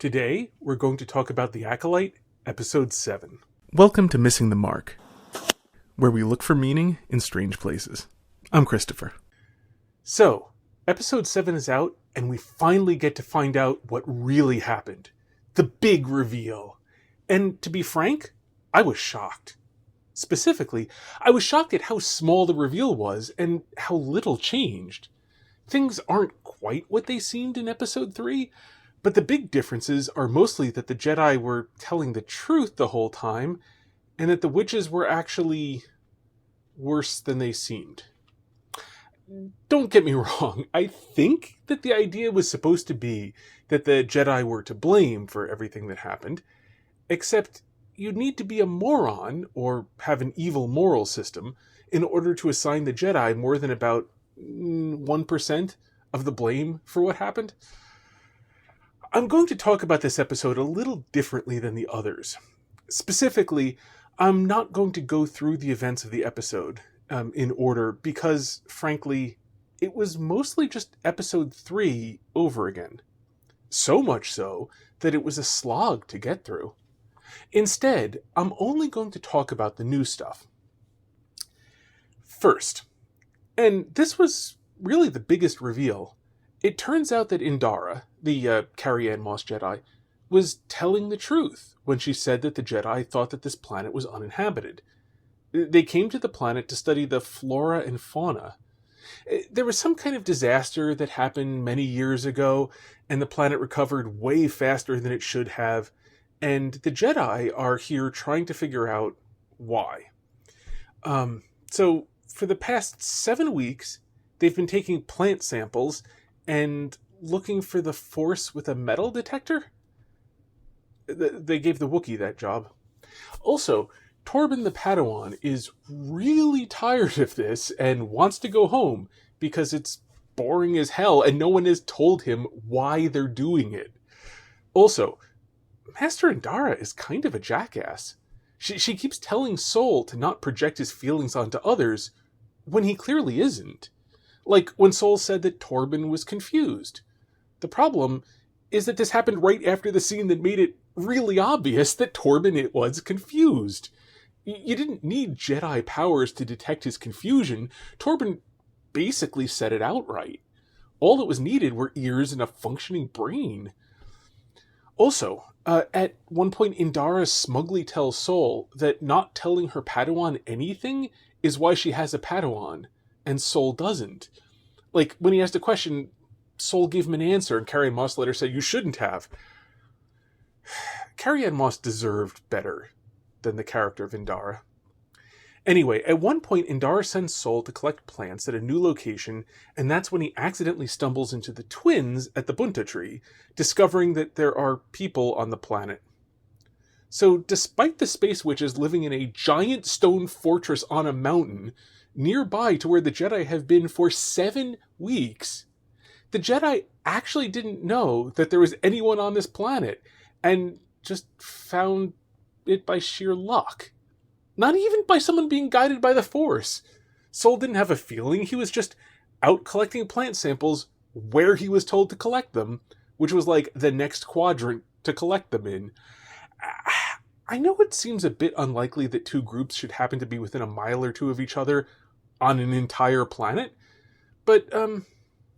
Today, we're going to talk about The Acolyte, Episode 7. Welcome to Missing the Mark, where we look for meaning in strange places. I'm Christopher. So, Episode 7 is out, and we finally get to find out what really happened. The big reveal. And to be frank, I was shocked. Specifically, I was shocked at how small the reveal was and how little changed. Things aren't quite what they seemed in Episode 3, but the big differences are mostly that the Jedi were telling the truth the whole time, and that the witches were actually worse than they seemed. Don't get me wrong, I think that the idea was supposed to be that the Jedi were to blame for everything that happened, except you'd need to be a moron or have an evil moral system in order to assign the Jedi more than about 1% of the blame for what happened. I'm going to talk about this episode a little differently than the others. Specifically, I'm not going to go through the events of the episode in order because, frankly, it was mostly just Episode 3 over again. So much so that it was a slog to get through. Instead, I'm only going to talk about the new stuff. First, and this was really the biggest reveal, it turns out that Indara, the Carrie-Anne Moss Jedi, was telling the truth when she said that the Jedi thought that this planet was uninhabited. They came to the planet to study the flora and fauna. There was some kind of disaster that happened many years ago, and the planet recovered way faster than it should have, and the Jedi are here trying to figure out why. So, for the past 7 weeks, they've been taking plant samples and looking for the Force with a metal detector? They gave the Wookiee that job. Also, Torben the Padawan is really tired of this and wants to go home because it's boring as hell and no one has told him why they're doing it. Also, Master Indara is kind of a jackass. She keeps telling Sol to not project his feelings onto others when he clearly isn't. Like when Sol said that Torben was confused. The problem is that this happened right after the scene that made it really obvious that Torben was confused. You didn't need Jedi powers to detect his confusion. Torben basically said it outright. All that was needed were ears and a functioning brain. Also, at one point Indara smugly tells Sol that not telling her Padawan anything is why she has a Padawan, and Sol doesn't. Like, when he asked a question, Sol gave him an answer, and Carrie-Anne Moss later said, "You shouldn't have." Carrie-Anne Moss deserved better than the character of Indara. Anyway, at one point, Indara sends Sol to collect plants at a new location, and that's when he accidentally stumbles into the twins at the Bunta tree, discovering that there are people on the planet. So, despite the space witches living in a giant stone fortress on a mountain, nearby to where the Jedi have been for 7 weeks, the Jedi actually didn't know that there was anyone on this planet, and just found it by sheer luck. Not even by someone being guided by the Force. Sol didn't have a feeling, he was just out collecting plant samples where he was told to collect them, which was like the next quadrant to collect them in. I know it seems a bit unlikely that two groups should happen to be within a mile or two of each other on an entire planet, but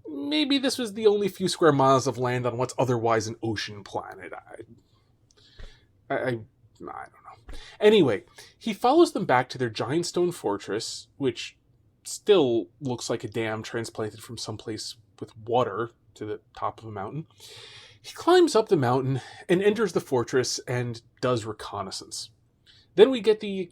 maybe this was the only few square miles of land on what's otherwise an ocean planet. I don't know. Anyway, he follows them back to their giant stone fortress, which still looks like a dam transplanted from someplace with water to the top of a mountain. He climbs up the mountain and enters the fortress and does reconnaissance. Then we get the,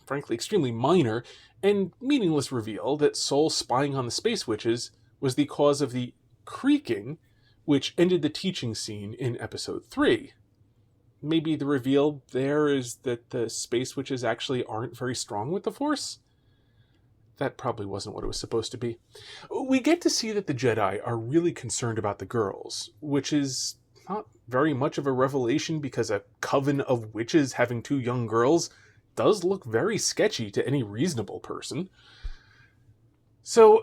frankly, extremely minor and meaningless reveal that Sol spying on the space witches was the cause of the creaking, which ended the teaching scene in Episode 3. Maybe the reveal there is that the space witches actually aren't very strong with the Force? That probably wasn't what it was supposed to be. We get to see that the Jedi are really concerned about the girls, which is not very much of a revelation because a coven of witches having 2 young girls does look very sketchy to any reasonable person. So,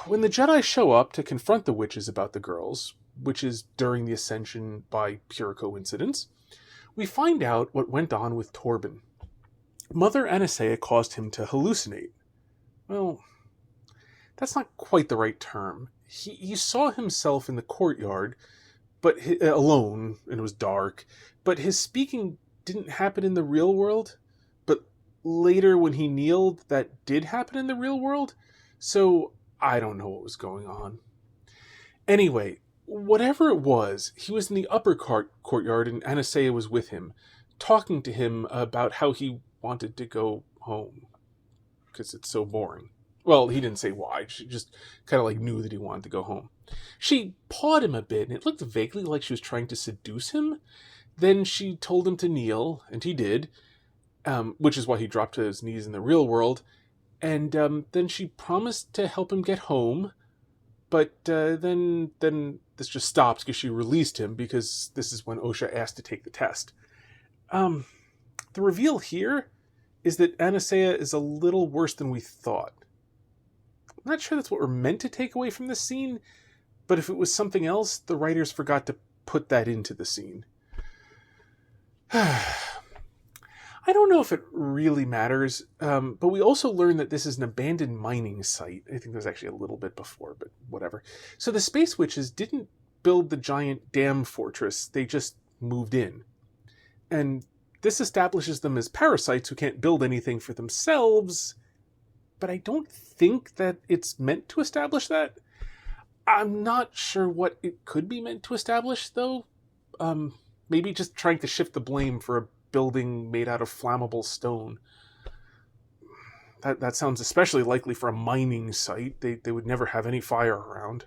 when the Jedi show up to confront the witches about the girls, which is during the ascension by pure coincidence, we find out what went on with Torben. Mother Anastasia caused him to hallucinate. Well, that's not quite the right term. He saw himself in the courtyard, but alone, and it was dark, but his speaking didn't happen in the real world. But later when he kneeled, that did happen in the real world. So I don't know what was going on. Anyway, whatever it was, he was in the upper courtyard and Anastasia was with him, talking to him about how he wanted to go home. Because it's so boring. Well, he didn't say why. She just kind of like knew that he wanted to go home. She pawed him a bit, and it looked vaguely like she was trying to seduce him. Then she told him to kneel, and he did, which is why he dropped to his knees in the real world. And then she promised to help him get home, but then this just stopped because she released him, because this is when Osha asked to take the test. The reveal here is that Anastasia is a little worse than we thought. I'm not sure that's what we're meant to take away from this scene, but if it was something else, the writers forgot to put that into the scene. I don't know if it really matters, but we also learn that this is an abandoned mining site. I think there was actually a little bit before, but whatever. So the Space Witches didn't build the giant dam fortress, they just moved in. And this establishes them as parasites who can't build anything for themselves, but I don't think that it's meant to establish that. I'm not sure what it could be meant to establish, though. Maybe just trying to shift the blame for a building made out of flammable stone. That sounds especially likely for a mining site. They would never have any fire around.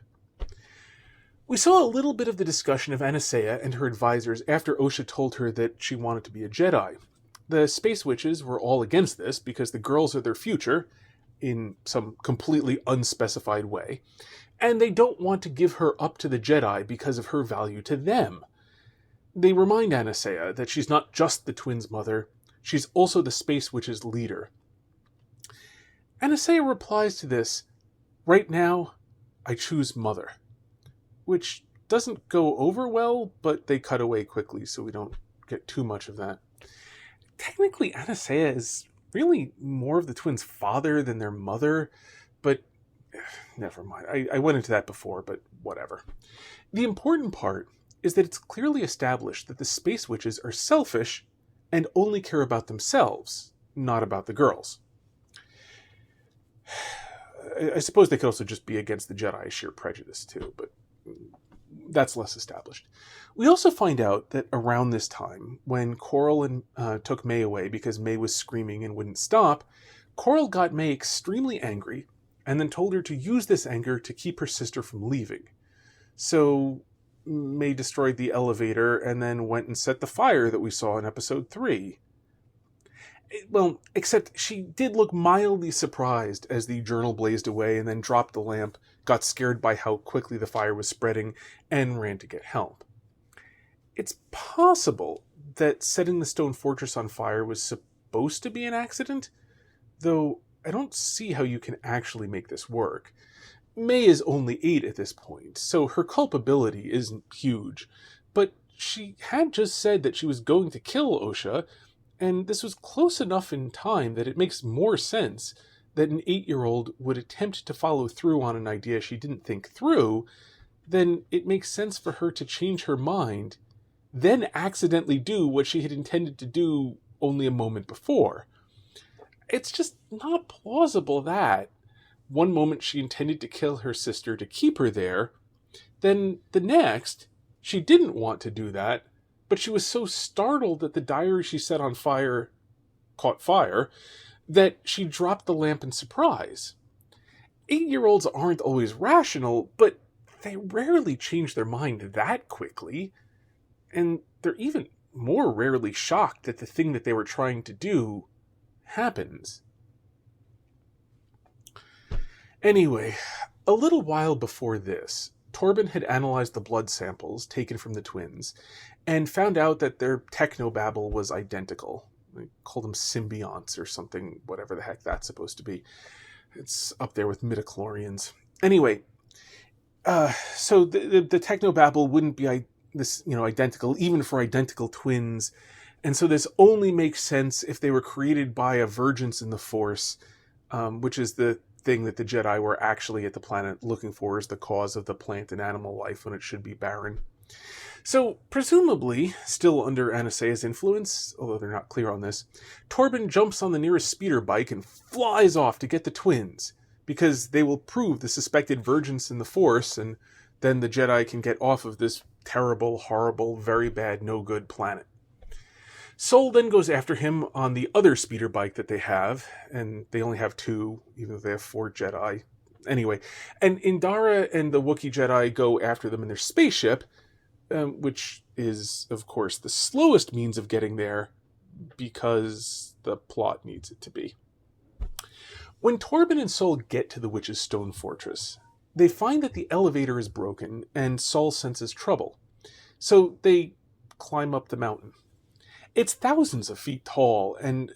We saw a little bit of the discussion of Anastasia and her advisors after Osha told her that she wanted to be a Jedi. The Space Witches were all against this because the girls are their future, in some completely unspecified way, and they don't want to give her up to the Jedi because of her value to them. They remind Anastasia that she's not just the twins' mother, she's also the Space Witches' leader. Anastasia replies to this, "Right now, I choose mother," which doesn't go over well, but they cut away quickly so we don't get too much of that. Technically, Anastasia is really more of the twins' father than their mother, but never mind. I went into that before, but whatever. The important part is that it's clearly established that the Space Witches are selfish and only care about themselves, not about the girls. I suppose they could also just be against the Jedi, sheer prejudice too, but that's less established. We also find out that around this time, when Coral took May away because May was screaming and wouldn't stop, Coral got May extremely angry and then told her to use this anger to keep her sister from leaving. So May destroyed the elevator and then went and set the fire that we saw in episode 3. Well, except she did look mildly surprised as the journal blazed away and then dropped the lamp, got scared by how quickly the fire was spreading, and ran to get help. It's possible that setting the stone fortress on fire was supposed to be an accident, though I don't see how you can actually make this work. May is only 8 at this point, so her culpability isn't huge, but she had just said that she was going to kill Osha, and this was close enough in time that it makes more sense that an 8-year-old would attempt to follow through on an idea she didn't think through. Then it makes sense for her to change her mind, then accidentally do what she had intended to do only a moment before. It's just not plausible that one moment she intended to kill her sister to keep her there, then the next, she didn't want to do that, but she was so startled that the diary she set on fire caught fire that she dropped the lamp in surprise. 8-year-olds aren't always rational, but they rarely change their mind that quickly, and they're even more rarely shocked that the thing that they were trying to do happens. Anyway, a little while before this, Torben had analyzed the blood samples taken from the twins and found out that their technobabble was identical. They called them symbionts or something, whatever the heck that's supposed to be. It's up there with midichlorians. Anyway, So the technobabble wouldn't be identical, even for identical twins. And so this only makes sense if they were created by a vergence in the Force, which is the thing that the Jedi were actually at the planet looking for as the cause of the plant and animal life when it should be barren. So, presumably, still under Anasea's influence, although they're not clear on this, Torben jumps on the nearest speeder bike and flies off to get the twins, because they will prove the suspected vergence in the Force, and then the Jedi can get off of this terrible, horrible, very bad, no good planet. Sol then goes after him on the other speeder bike that they have, and they only have two, even though they have 4 Jedi. Anyway, and Indara and the Wookiee Jedi go after them in their spaceship, which is, of course, the slowest means of getting there because the plot needs it to be. When Torben and Sol get to the Witch's Stone Fortress, they find that the elevator is broken and Sol senses trouble. So they climb up the mountain. It's thousands of feet tall and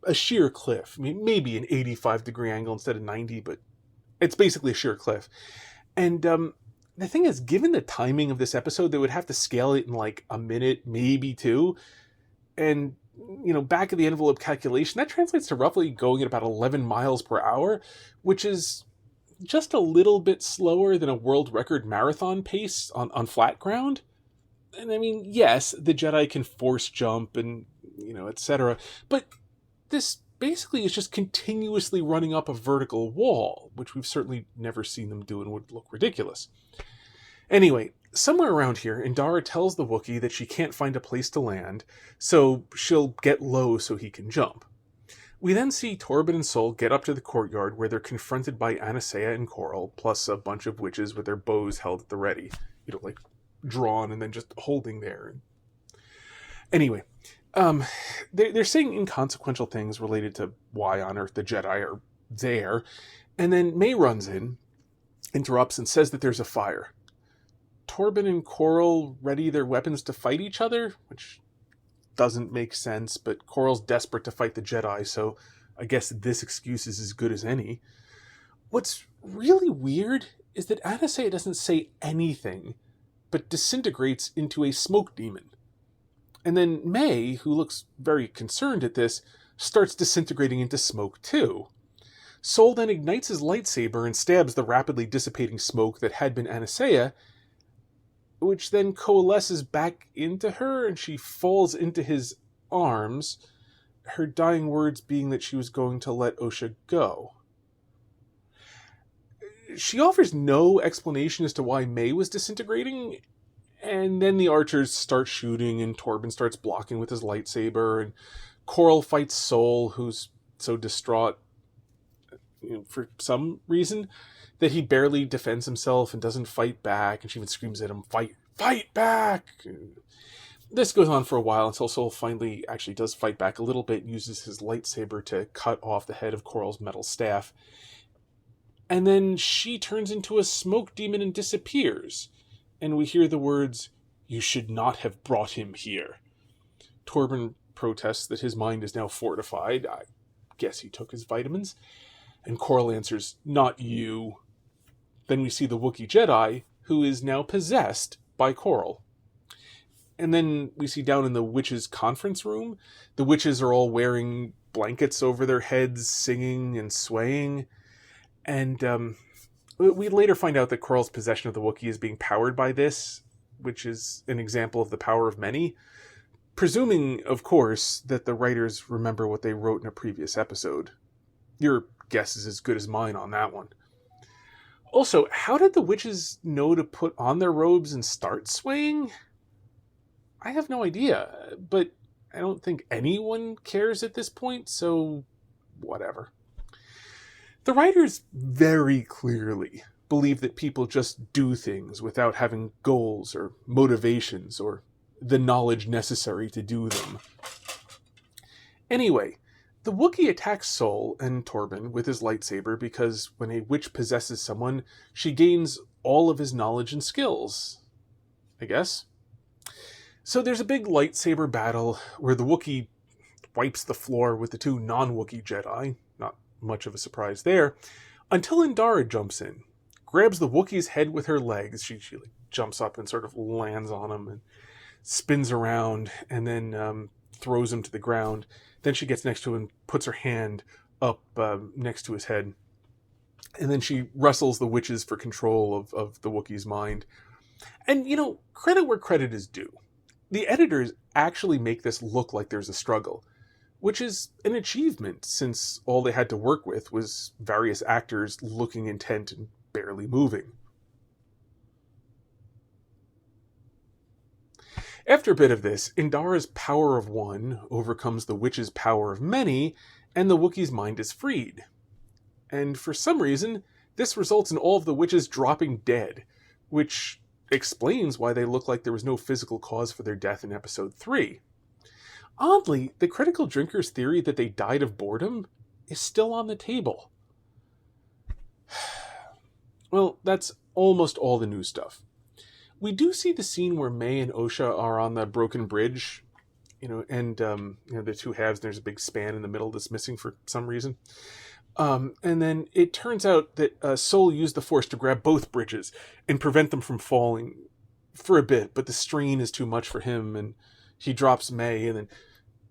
a sheer cliff. I mean, maybe an 85-degree angle instead of 90, but it's basically a sheer cliff. And the thing is, given the timing of this episode, they would have to scale it in like a minute, maybe 2. And, back of the envelope calculation, that translates to roughly going at about 11 miles per hour, which is just a little bit slower than a world record marathon pace on flat ground. And I mean, yes, the Jedi can force jump and, etc. But this basically is just continuously running up a vertical wall, which we've certainly never seen them do and would look ridiculous. Anyway, somewhere around here, Indara tells the Wookiee that she can't find a place to land, so she'll get low so he can jump. We then see Torben and Sol get up to the courtyard where they're confronted by Anasea and Coral, plus a bunch of witches with their bows held at the ready. Like drawn and then just holding there. Anyway, they're saying inconsequential things related to why on earth the Jedi are there, and then May runs in, interrupts, and says that there's a fire. Torben and Coral ready their weapons to fight each other, which doesn't make sense, but Coral's desperate to fight the Jedi, so I guess this excuse is as good as any. What's really weird is that Anasea doesn't say anything, but disintegrates into a smoke demon. And then May, who looks very concerned at this, starts disintegrating into smoke too. Sol then ignites his lightsaber and stabs the rapidly dissipating smoke that had been Anasea, which then coalesces back into her and she falls into his arms, her dying words being that she was going to let Osha go. She offers no explanation as to why May was disintegrating, and then the archers start shooting and Torben starts blocking with his lightsaber, and Coral fights Sol, who's so distraught for some reason that he barely defends himself and doesn't fight back, and she even screams at him, fight back! This goes on for a while until Sol finally actually does fight back a little bit and uses his lightsaber to cut off the head of Coral's metal staff. And then she turns into a smoke demon and disappears. And we hear the words, "You should not have brought him here." Torben protests that his mind is now fortified. I guess he took his vitamins. And Coral answers, "Not you." Then we see the Wookiee Jedi, who is now possessed by Coral. And then we see down in the witches' conference room, the witches are all wearing blankets over their heads, singing and swaying. And we later find out that Coral's possession of the Wookiee is being powered by this, which is an example of the power of many. Presuming, of course, that the writers remember what they wrote in a previous episode. Your guess is as good as mine on that one. Also, how did the witches know to put on their robes and start swaying? I have no idea, but I don't think anyone cares at this point, so whatever. The writers very clearly believe that people just do things without having goals or motivations or the knowledge necessary to do them. Anyway, the Wookiee attacks Sol and Torben with his lightsaber because when a witch possesses someone, she gains all of his knowledge and skills, I guess. So there's a big lightsaber battle where the Wookiee wipes the floor with the 2 non-Wookiee Jedi, not much of a surprise there, until Indara jumps in, grabs the Wookiee's head with her legs. She like jumps up and sort of lands on him and spins around, and then throws him to the ground. Then she gets next to him and puts her hand up next to his head. And then she wrestles the witches for control of the Wookiee's mind. And, credit where credit is due. The editors actually make this look like there's a struggle, which is an achievement since all they had to work with was various actors looking intent and barely moving. After a bit of this, Indara's power of one overcomes the witch's power of many, and the Wookiee's mind is freed. And for some reason, this results in all of the witches dropping dead, which explains why they look like there was no physical cause for their death in episode 3. Oddly, the critical drinkers' theory that they died of boredom is still on the table. Well, that's almost all the new stuff. We do see the scene where May and Osha are on the broken bridge, and the two halves, and there's a big span in the middle that's missing for some reason. And then it turns out that Sol used the Force to grab both bridges and prevent them from falling for a bit, but the strain is too much for him, and he drops May, and then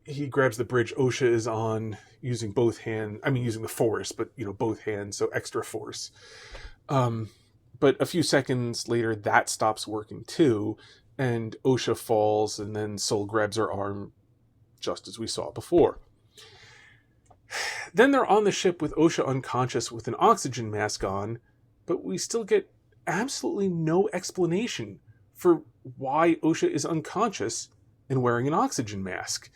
he grabs the bridge Osha is on using both hands. I mean, using the Force, but, both hands, so extra force. But a few seconds later, that stops working too, and Osha falls, and then Sol grabs her arm, just as we saw before. Then they're on the ship with Osha unconscious with an oxygen mask on, but we still get absolutely no explanation for why Osha is unconscious and wearing an oxygen mask.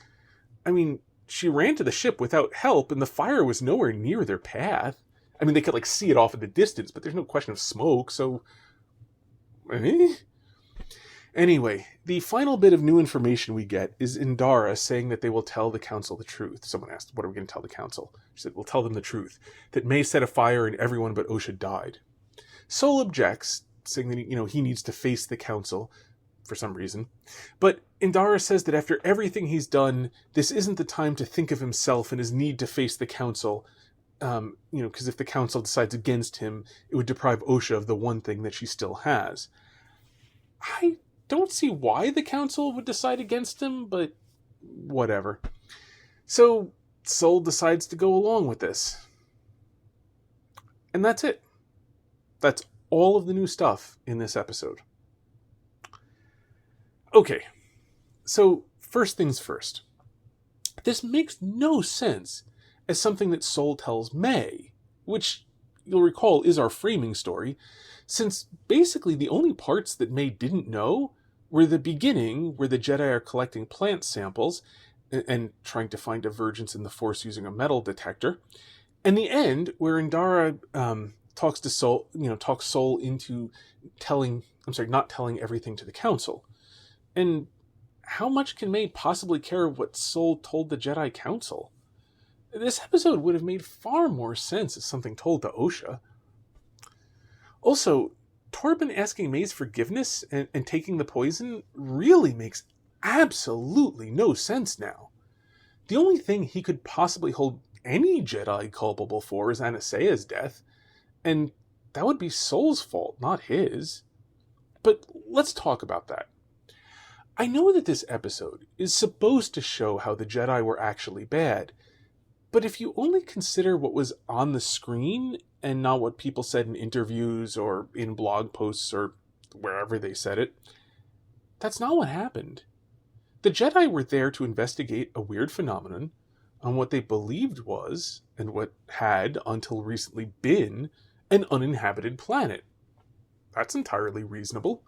I mean, she ran to the ship without help, and the fire was nowhere near their path. I mean, they could, see it off in the distance, but there's no question of smoke, so... Anyway, the final bit of new information we get is Indara saying that they will tell the council the truth. Someone asked, what are we going to tell the council? She said, we'll tell them the truth. That May set a fire and everyone but Osha died. Sol objects, saying that, he needs to face the council for some reason. But Indara says that after everything he's done, this isn't the time to think of himself and his need to face the council. Because if the council decides against him, it would deprive Osha of the one thing that she still has. I don't see why the council would decide against him, but whatever. So Sol decides to go along with this. And that's it. That's all of the new stuff in this episode. Okay, so first things first. This makes no sense as something that Sol tells May, which you'll recall is our framing story, since basically the only parts that May didn't know were the beginning, where the Jedi are collecting plant samples and trying to find divergence in the Force using a metal detector, and the end, where Indara talks Sol into not telling everything to the council. And how much can May possibly care what Sol told the Jedi Council? This episode would have made far more sense as something told to Osha. Also, Torben asking May's forgiveness and taking the poison really makes absolutely no sense now. The only thing he could possibly hold any Jedi culpable for is Anasea's death, and that would be Sol's fault, not his. But let's talk about that. I know that this episode is supposed to show how the Jedi were actually bad, but if you only consider what was on the screen and not what people said in interviews or in blog posts or wherever they said it, that's not what happened. The Jedi were there to investigate a weird phenomenon on what they believed was, and what had until recently been, an uninhabited planet. That's entirely reasonable.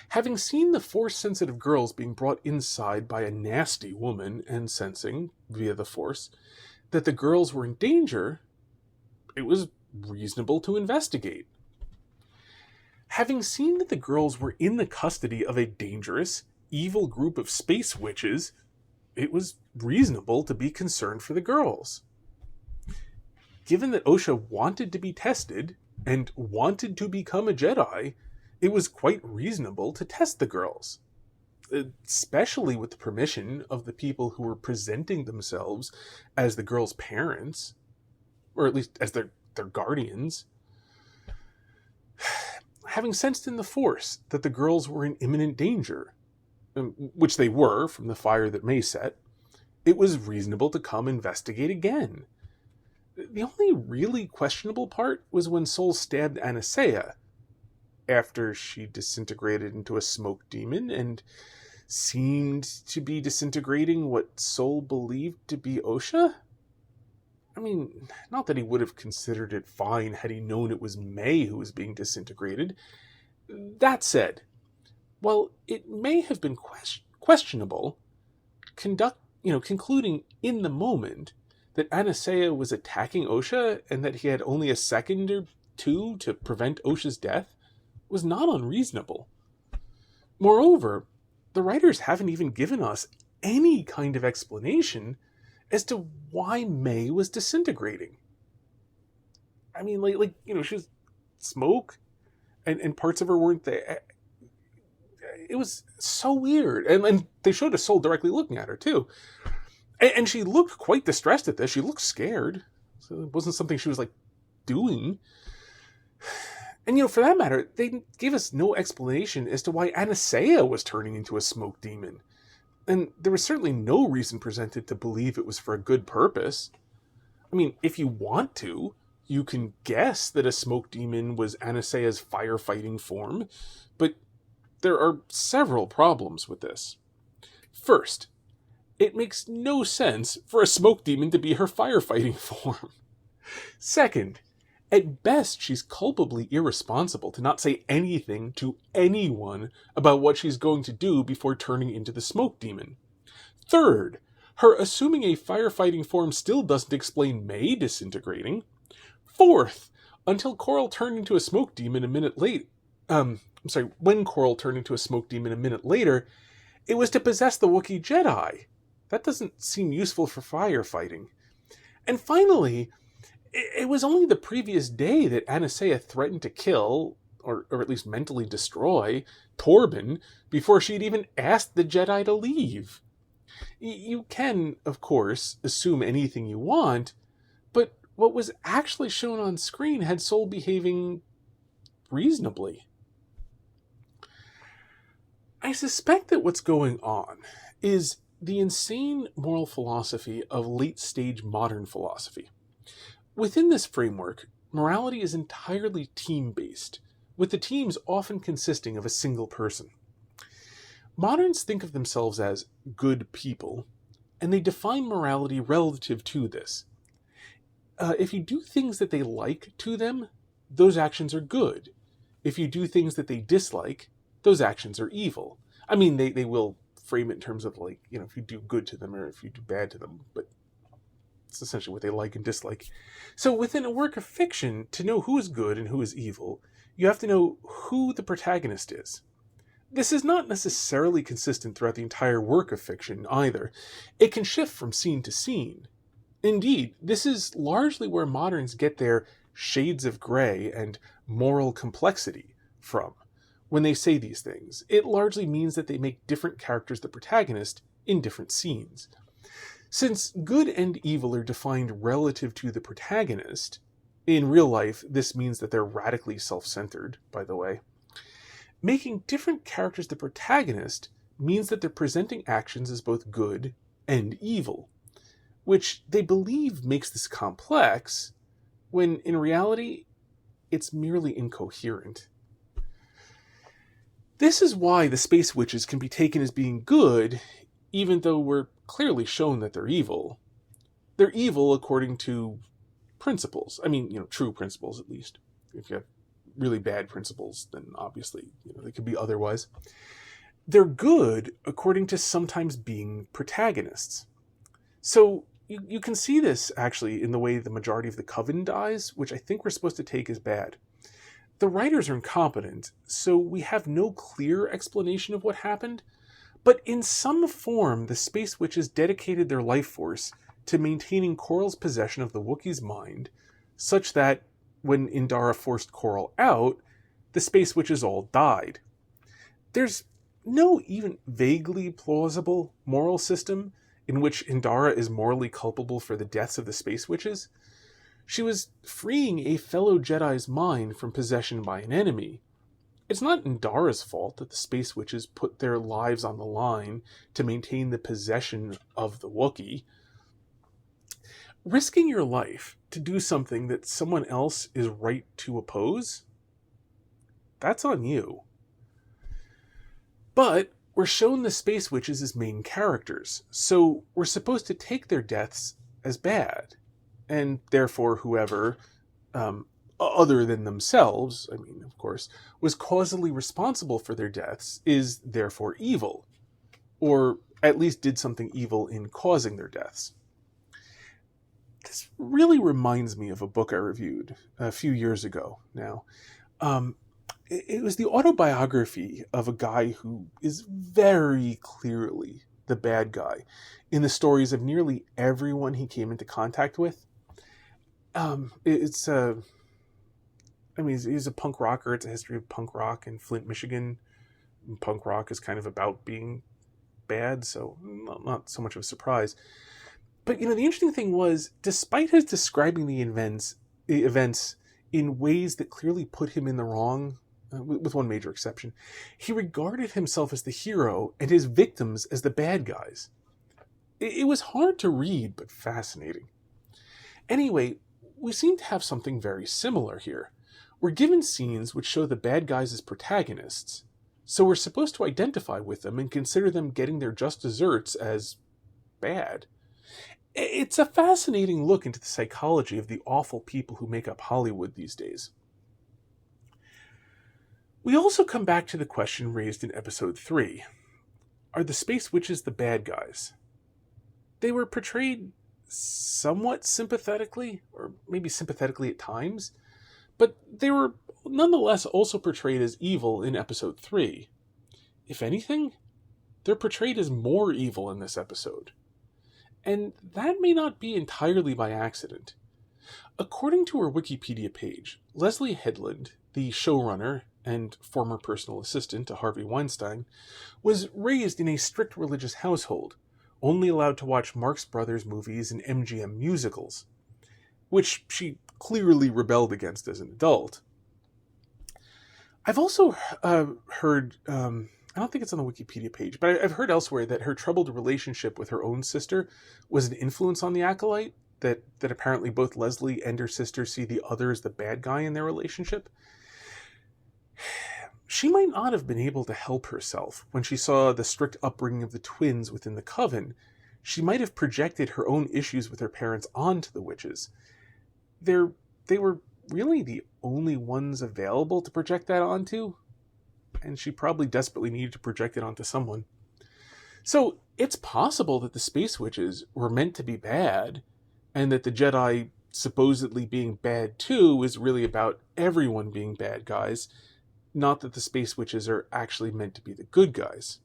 Having seen the Force-sensitive girls being brought inside by a nasty woman and sensing, via the Force, that the girls were in danger, it was reasonable to investigate. Having seen that the girls were in the custody of a dangerous, evil group of space witches, it was reasonable to be concerned for the girls. Given that Osha wanted to be tested, and wanted to become a Jedi, it was quite reasonable to test the girls, especially with the permission of the people who were presenting themselves as the girls' parents, or at least as their guardians. having sensed in the Force that the girls were in imminent danger, which they were from the fire that May set, it was reasonable to come investigate again. The only really questionable part was when Sol stabbed Anastasia, after she disintegrated into a smoke demon and seemed to be disintegrating what Sol believed to be Osha. I mean, not that he would have considered it fine had he known it was May who was being disintegrated. That said, while it may have been questionable, concluding in the moment that Anastasia was attacking Osha and that he had only a second or two to prevent Osha's death was not unreasonable. Moreover, the writers haven't even given us any kind of explanation as to why May was disintegrating. I mean, she was smoke, and parts of her weren't there. It was so weird. And they showed a Sol directly looking at her, too. And she looked quite distressed at this. She looked scared. So it wasn't something she was, doing. And, for that matter, they gave us no explanation as to why Anastasia was turning into a smoke demon. And there was certainly no reason presented to believe it was for a good purpose. I mean, if you want to, you can guess that a smoke demon was Anastasia's firefighting form, but there are several problems with this. First, it makes no sense for a smoke demon to be her firefighting form. Second, at best, she's culpably irresponsible to not say anything to anyone about what she's going to do before turning into the smoke demon. Third, her assuming a firefighting form still doesn't explain May disintegrating. Fourth, until Coral turned into a smoke demon a minute late, when Coral turned into a smoke demon a minute later, it was to possess the Wookiee Jedi. That doesn't seem useful for firefighting. And finally, it was only the previous day that Anastasia threatened to kill, or at least mentally destroy, Torben before she'd even asked the Jedi to leave. You can, of course, assume anything you want, but what was actually shown on screen had Sol behaving reasonably. I suspect that what's going on is the insane moral philosophy of late-stage modern philosophy. Within this framework, morality is entirely team-based, with the teams often consisting of a single person. Moderns think of themselves as good people, and they define morality relative to this. If you do things that they like to them, those actions are good. If you do things that they dislike, those actions are evil. I mean, they will frame it in terms of if you do good to them or if you do bad to them, but it's essentially what they like and dislike. So within a work of fiction, to know who is good and who is evil, you have to know who the protagonist is. This is not necessarily consistent throughout the entire work of fiction either. It can shift from scene to scene. Indeed, this is largely where moderns get their shades of gray and moral complexity from. When they say these things, it largely means that they make different characters the protagonist in different scenes. Since good and evil are defined relative to the protagonist, in real life this means that they're radically self-centered, by the way, making different characters the protagonist means that they're presenting actions as both good and evil, which they believe makes this complex, when in reality, it's merely incoherent. This is why the Space Witches can be taken as being good, even though we're clearly shown that they're evil. They're evil according to principles. I mean, true principles at least. If you have really bad principles, then obviously, they could be otherwise. They're good according to sometimes being protagonists. So you can see this actually in the way the majority of the Coven dies, which I think we're supposed to take as bad. The writers are incompetent, so we have no clear explanation of what happened, but in some form the Space Witches dedicated their life force to maintaining Coral's possession of the Wookiee's mind, such that when Indara forced Coral out, the Space Witches all died. There's no even vaguely plausible moral system in which Indara is morally culpable for the deaths of the Space Witches. She was freeing a fellow Jedi's mind from possession by an enemy, It's not Indara's fault that the space witches put their lives on the line to maintain the possession of the Wookiee. Risking your life to do something that someone else is right to oppose, that's on you. But we're shown the space witches as main characters, so we're supposed to take their deaths as bad, and therefore whoever, other than themselves, I mean, of course, was causally responsible for their deaths is therefore evil, or at least did something evil in causing their deaths. This really reminds me of a book I reviewed a few years ago now. It was the autobiography of a guy who is very clearly the bad guy in the stories of nearly everyone he came into contact with. He's a punk rocker. It's a history of punk rock in Flint, Michigan. And punk rock is kind of about being bad, so not so much of a surprise. But, the interesting thing was, despite his describing the events in ways that clearly put him in the wrong, with one major exception, he regarded himself as the hero and his victims as the bad guys. It was hard to read, but fascinating. Anyway, we seem to have something very similar here. We're given scenes which show the bad guys as protagonists, so we're supposed to identify with them and consider them getting their just desserts as bad. It's a fascinating look into the psychology of the awful people who make up Hollywood these days. We also come back to the question raised in episode 3. Are the space witches the bad guys? They were portrayed somewhat sympathetically, or maybe sympathetically at times, but they were nonetheless also portrayed as evil in episode 3. If anything, they're portrayed as more evil in this episode. And that may not be entirely by accident. According to her Wikipedia page, Leslie Headland, the showrunner and former personal assistant to Harvey Weinstein, was raised in a strict religious household, only allowed to watch Marx Brothers movies and MGM musicals, which she clearly rebelled against as an adult. I've also heard, I don't think it's on the Wikipedia page, but I've heard elsewhere that her troubled relationship with her own sister was an influence on the Acolyte, that apparently both Leslie and her sister see the other as the bad guy in their relationship. She might not have been able to help herself when she saw the strict upbringing of the twins within the coven. She might have projected her own issues with her parents onto the witches. They were really the only ones available to project that onto, and she probably desperately needed to project it onto someone. So it's possible that the space witches were meant to be bad, and that the Jedi supposedly being bad too is really about everyone being bad guys, not that the space witches are actually meant to be the good guys.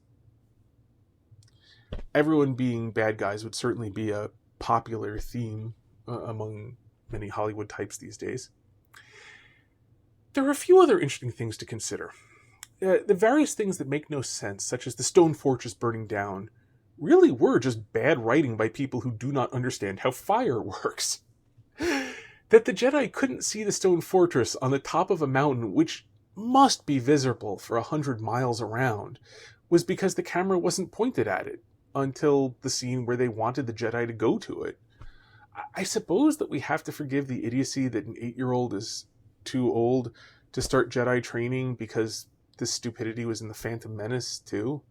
Everyone being bad guys would certainly be a popular theme among many Hollywood types these days. There are a few other interesting things to consider. The various things that make no sense, such as the stone fortress burning down, really were just bad writing by people who do not understand how fire works. That the Jedi couldn't see the stone fortress on the top of a mountain, which must be visible for 100 miles around, was because the camera wasn't pointed at it until the scene where they wanted the Jedi to go to it. I suppose that we have to forgive the idiocy that an 8-year-old is too old to start Jedi training because this stupidity was in The Phantom Menace too,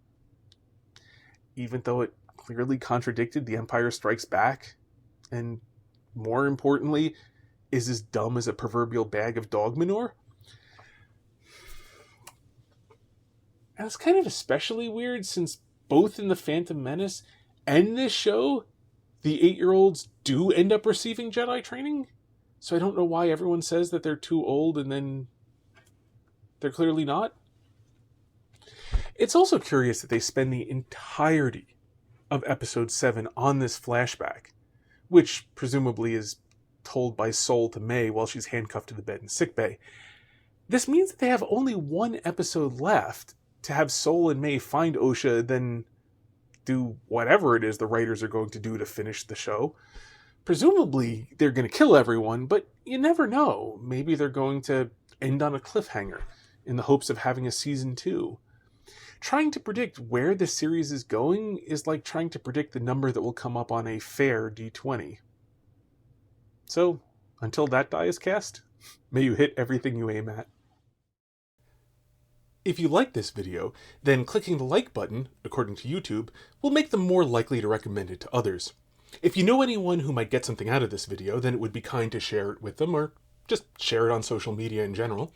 even though it clearly contradicted The Empire Strikes Back, and more importantly, is as dumb as a proverbial bag of dog manure. And it's kind of especially weird since both in The Phantom Menace and this show, the 8-year-olds do end up receiving Jedi training. So I don't know why everyone says that they're too old and then they're clearly not. It's also curious that they spend the entirety of episode 7 on this flashback, which presumably is told by Sol to May while she's handcuffed to the bed in sickbay. This means that they have only one episode left to have Sol and May find Osha, then do whatever it is the writers are going to do to finish the show. Presumably, they're going to kill everyone, but you never know. Maybe they're going to end on a cliffhanger. in the hopes of having a season 2. Trying to predict where this series is going is like trying to predict the number that will come up on a fair D20. So, until that die is cast, may you hit everything you aim at. If you like this video, then clicking the like button, according to YouTube, will make them more likely to recommend it to others. If you know anyone who might get something out of this video, then it would be kind to share it with them, or just share it on social media in general.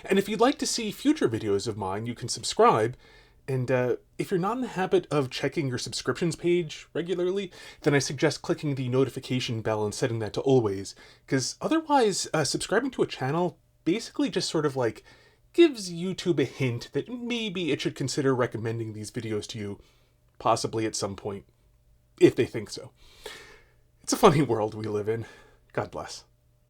And if you'd like to see future videos of mine, you can subscribe. And if you're not in the habit of checking your subscriptions page regularly, then I suggest clicking the notification bell and setting that to always, because otherwise subscribing to a channel basically just sort of like gives YouTube a hint that maybe it should consider recommending these videos to you, possibly at some point, if they think so. It's a funny world we live in. God bless.